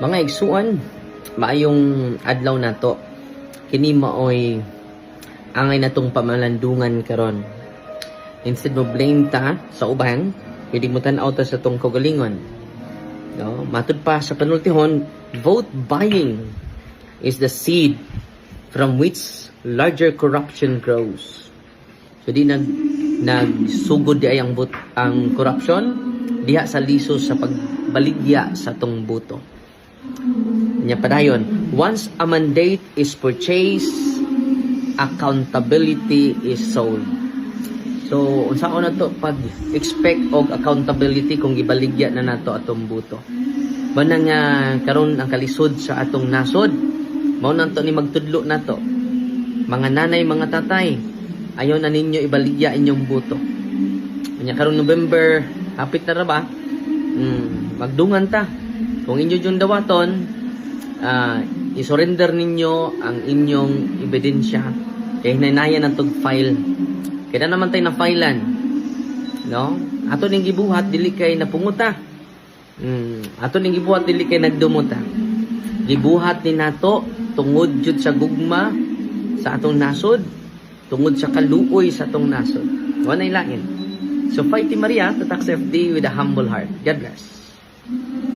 Mga igsuan, maayong adlaw nato. Kini maoy angay natong pamalandungan karon. Instead mo blame ta sa uban, pwede mo tan-aw ta sa tong kaugalingon. No, matud pa sa panultihon, vote buying is the seed from which larger corruption grows. So di nagsugod di ay ang corruption diha sa liso sa pagbaligya sa tong boto. Nya padayon, once a mandate is purchased, accountability is sold. So unsaon na to pag expect og accountability kung gibaligya na nato atong boto. Bana nga karon ang kalisod sa atong nasod, mao nanto ni magtudlo nato. Mga nanay, mga tatay, ayaw na ninyo ibaligya inyong boto. Nya karon November, hapit na ra ba? Magdungan ta. Kung inyo yung dawaton, isurrender ninyo ang inyong ebidensya. Kaya hinaynayan ang file. Kaya naman tayo na-filean. No? Ato ning gibuhat, dili kay napunguta. Ato ning gibuhat, dili kay nagdumuta. Gibuhat ni nato, tungod jud sa gugma sa atong nasod, tungod sa kaluoy sa atong nasod. Wanay lain. So, Fighty Maria, Tatak FD with a humble heart. God bless.